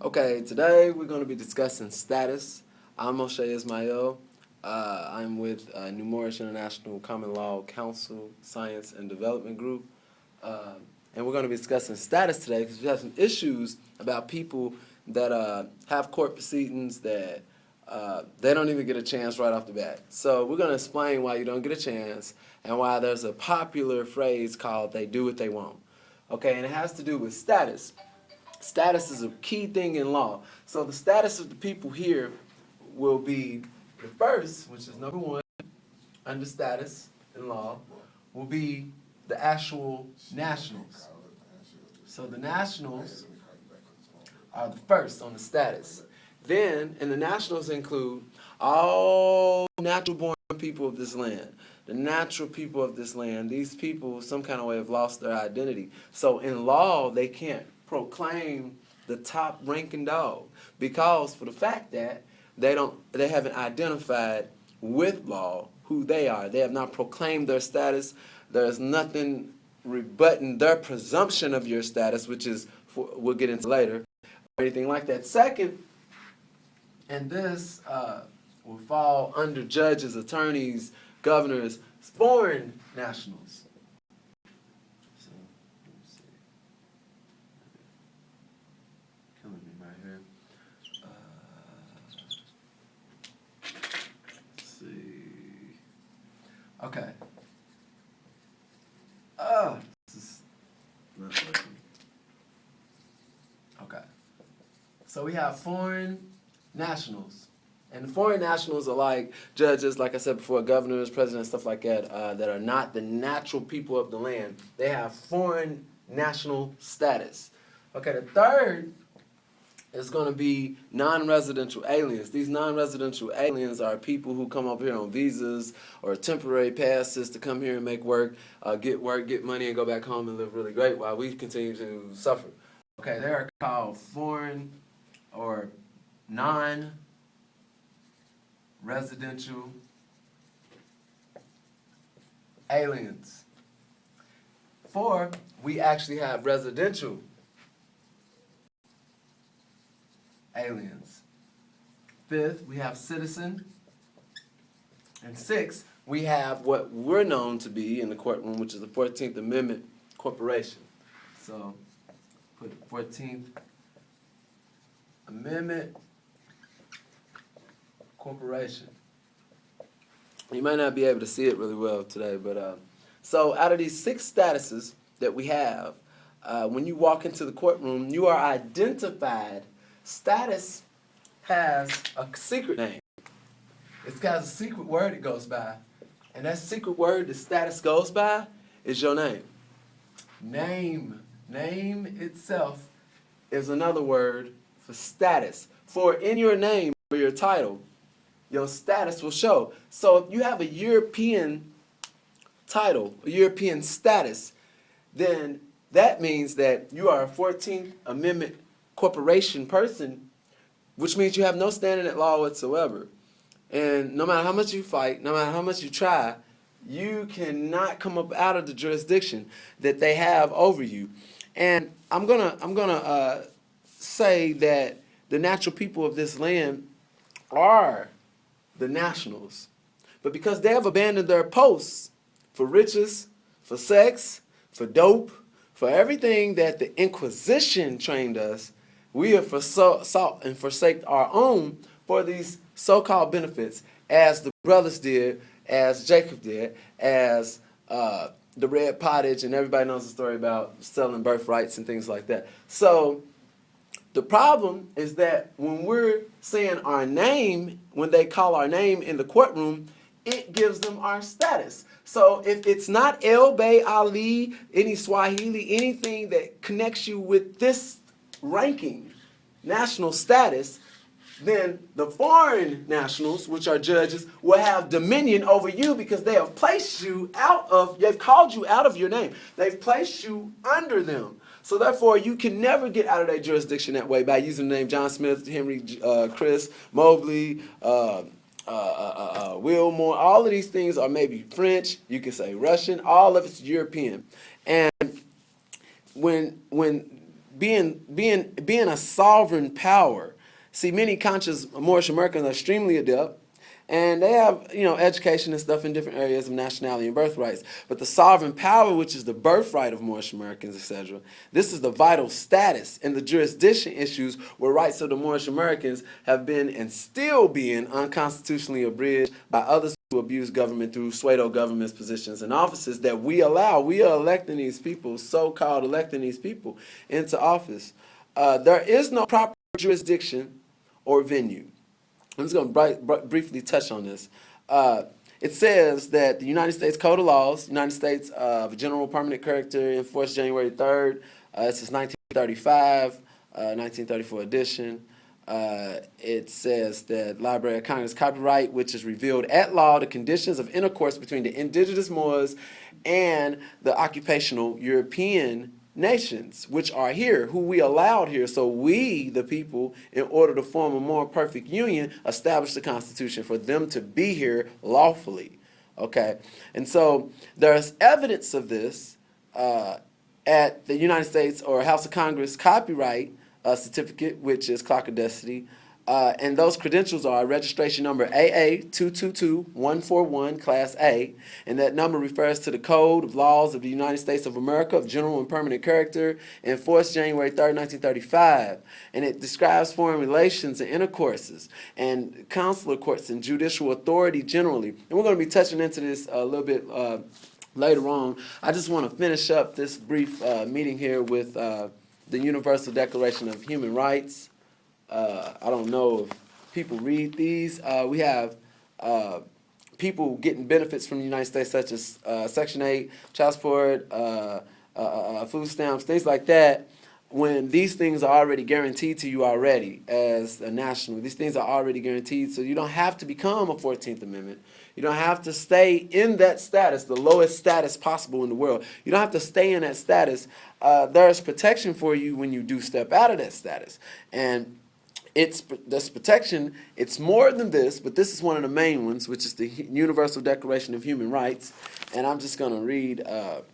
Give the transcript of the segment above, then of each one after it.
Okay, today we're going to be discussing status. I'm Moshe Ismail. I'm with NuMoorish International Common Law Council Science and Development Group. And we're going to be discussing status today because we have some issues about people that have court proceedings that they don't even get a chance right off the bat. So we're going to explain why you don't get a chance and why there's a popular phrase called they do what they want. Okay, and it has to do with status. Status is a key thing in law. So the status of the people here will be the first, which is number one, under status in law, will be the actual nationals. So the nationals are the first on the status. Then, and the nationals include all natural born people of this land. The natural people of this land, these people some kind of way have lost their identity. So in law, they can't proclaim the top ranking dog because for the fact that they haven't identified with law who they are. They have not proclaimed their status. There's nothing rebutting their presumption of your status, which is, we'll get into later, or anything like that. Second, and this will fall under judges, attorneys, governors, foreign nationals. So, let me see. Killing me right here. Let's see. Okay. This is not working. Okay. So we have foreign nationals. And foreign nationals are like judges, like I said before, governors, presidents, stuff like that, that are not the natural people of the land. They have foreign national status. Okay, the third is going to be non-residential aliens. These non-residential aliens are people who come up here on visas or temporary passes to come here and make work, get money, and go back home and live really great while we continue to suffer. Okay, they are called foreign or non-residential aliens. 4, we actually have residential aliens. 5th, we have citizen. And 6th, we have what we're known to be in the courtroom, which is the 14th Amendment corporation. So, put 14th Amendment corporation. You might not be able to see it really well today, but so out of these 6 statuses that we have, when you walk into the courtroom, you are identified. Status has a secret name. It's got a secret word it goes by, and that secret word the status goes by is your name. Name itself is another word for status. For in your name or your title, your status will show. So if you have a European title, a European status, then that means that you are a 14th Amendment corporation person, which means you have no standing at law whatsoever. And no matter how much you fight, no matter how much you try, you cannot come up out of the jurisdiction that they have over you. And I'm gonna say that the natural people of this land are the nationals. But because they have abandoned their posts for riches, for sex, for dope, for everything that the Inquisition trained us, we have sought and forsaked our own for these so-called benefits, as the brothers did, as Jacob did, as the Red Pottage, and everybody knows the story about selling birthrights and things like that. So the problem is that when we're saying our name, when they call our name in the courtroom, it gives them our status. So if it's not El Bay Ali, any Swahili, anything that connects you with this ranking, national status, then the foreign nationals, which are judges, will have dominion over you because they have placed you they've called you out of your name. They've placed you under them. So therefore, you can never get out of their jurisdiction that way by using the name John Smith, Henry, Chris, Mobley, Wilmore. All of these things are maybe French. You can say Russian. All of it's European. And when being a sovereign power. See, many conscious Moorish Americans are extremely adept, and they have, education and stuff in different areas of nationality and birthrights. But the sovereign power, which is the birthright of Moorish Americans, etc., this is the vital status and the jurisdiction issues where rights of the Moorish Americans have been and still being unconstitutionally abridged by others who abuse government through pseudo government positions and offices that we allow. We are electing these people, so-called electing these people, into office. There is no proper jurisdiction or venue. I'm just going to briefly touch on this. It says that the United States Code of Laws, United States of General Permanent Character, enforced January 3rd. This is 1935, 1934 edition. It says that Library of Congress copyright, which is revealed at law the conditions of intercourse between the indigenous Moors and the occupational European nations, which are here, who we allowed here. So we, the people, in order to form a more perfect union, established the Constitution for them to be here lawfully. Okay? And so there's evidence of this at the United States or House of Congress copyright certificate, which is clock of destiny. And those credentials are registration number AA222141, Class A, and that number refers to the Code of Laws of the United States of America of General and Permanent Character, enforced January 3rd, 1935. And it describes foreign relations and intercourses and consular courts and judicial authority generally. And we're going to be touching into this a little bit later on. I just want to finish up this brief meeting here with the Universal Declaration of Human Rights. I don't know if people read these. We have people getting benefits from the United States, such as Section 8, child support, food stamps, things like that, when these things are already guaranteed to you already as a national. These things are already guaranteed, so you don't have to become a 14th Amendment. You don't have to stay in that status, the lowest status possible in the world. You don't have to stay in that status. There's protection for you when you do step out of that status. And this protection, it's more than this, but this is one of the main ones, which is the Universal Declaration of Human Rights. And I'm just going to read a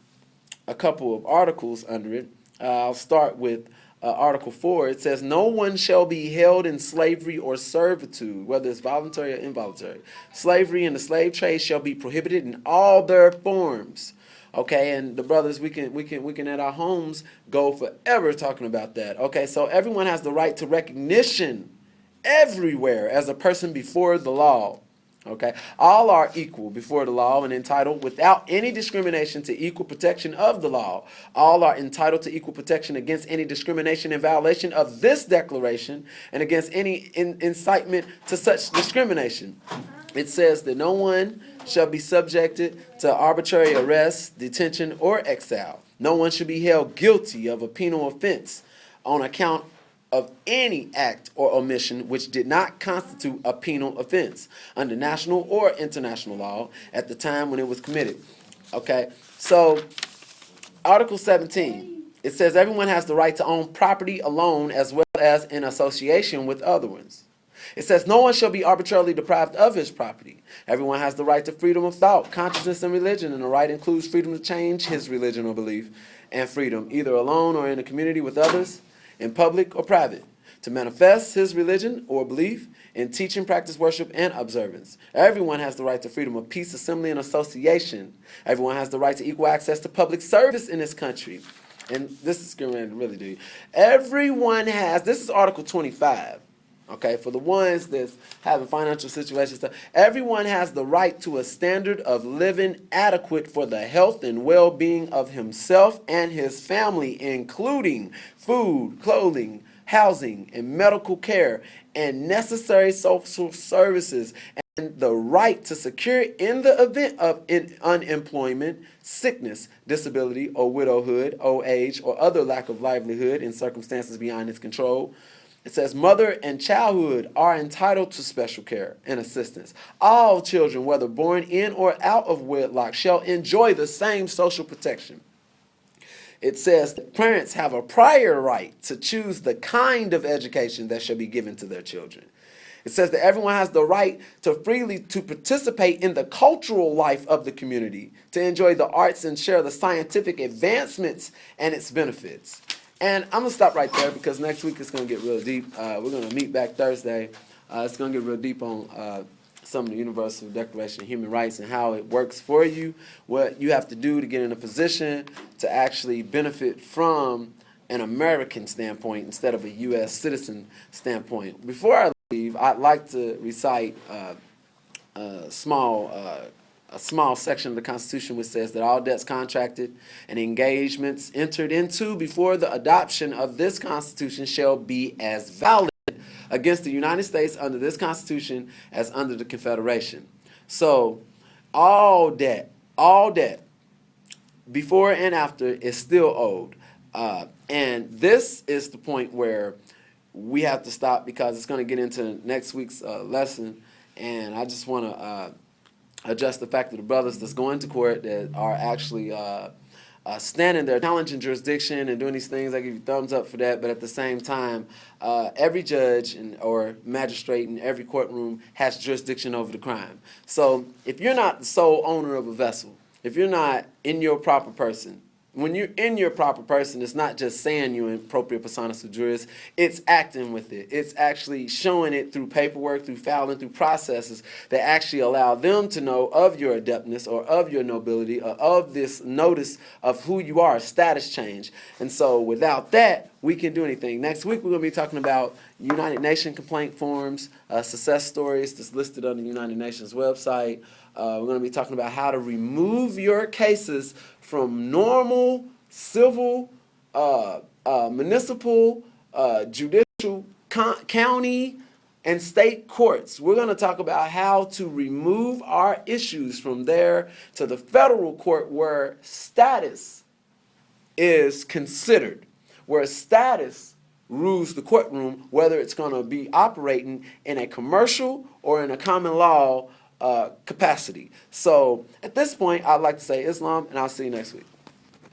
couple of articles under it. I'll start with Article 4. It says, no one shall be held in slavery or servitude, whether it's voluntary or involuntary. Slavery and the slave trade shall be prohibited in all their forms. Okay, and the brothers, we can at our homes go forever talking about that. Okay, so everyone has the right to recognition everywhere as a person before the law. Okay, all are equal before the law and entitled without any discrimination to equal protection of the law. All are entitled to equal protection against any discrimination in violation of this declaration and against any incitement to such discrimination. It says that no one shall be subjected to arbitrary arrest, detention, or exile. No one shall be held guilty of a penal offense on account of any act or omission which did not constitute a penal offense under national or international law at the time when it was committed. Okay, so Article 17, it says everyone has the right to own property alone as well as in association with other ones. It says no one shall be arbitrarily deprived of his property. Everyone has the right to freedom of thought, consciousness, and religion, and the right includes freedom to change his religion or belief, and freedom, either alone or in a community with others, in public or private, to manifest his religion or belief in teaching, practice, worship, and observance. Everyone has the right to freedom of peace, assembly, and association. Everyone has the right to equal access to public service in this country. And this is going to really do. Everyone has, this is Article 25. Okay, for the ones that's having financial situations, everyone has the right to a standard of living adequate for the health and well-being of himself and his family, including food, clothing, housing, and medical care, and necessary social services, and the right to secure in the event of unemployment, sickness, disability, or widowhood, old age, or other lack of livelihood in circumstances beyond his control. It says mother and childhood are entitled to special care and assistance. All children, whether born in or out of wedlock, shall enjoy the same social protection. It says that parents have a prior right to choose the kind of education that shall be given to their children. It says that everyone has the right to freely to participate in the cultural life of the community, to enjoy the arts and share the scientific advancements and its benefits. And I'm going to stop right there because next week it's going to get real deep. We're going to meet back Thursday. It's going to get real deep on some of the Universal Declaration of Human Rights and how it works for you, what you have to do to get in a position to actually benefit from an American standpoint instead of a U.S. citizen standpoint. Before I leave, I'd like to recite a small section of the Constitution which says that all debts contracted and engagements entered into before the adoption of this Constitution shall be as valid against the United States under this Constitution as under the Confederation. So all debt, before and after, is still owed. And this is the point where we have to stop because it's going to get into next week's lesson. And I just want to address the fact that the brothers that's going to court that are actually standing there challenging jurisdiction and doing these things, I give you thumbs up for that. But at the same time, every judge or magistrate in every courtroom has jurisdiction over the crime. So if you're not the sole owner of a vessel, if you're not in your proper person, when you're in your proper person, it's not just saying you're in propria personis juris, it's acting with it. It's actually showing it through paperwork, through filing, through processes that actually allow them to know of your adeptness or of your nobility or of this notice of who you are, status change. And so without that, we can do anything. Next week, we're going to be talking about United Nations complaint forms, success stories that's listed on the United Nations website. We're going to be talking about how to remove your cases from normal civil, municipal, judicial, county, and state courts. We're going to talk about how to remove our issues from there to the federal court where status is considered, where status rules the courtroom, whether it's going to be operating in a commercial or in a common law capacity. So at this point, I'd like to say Islam, and I'll see you next week.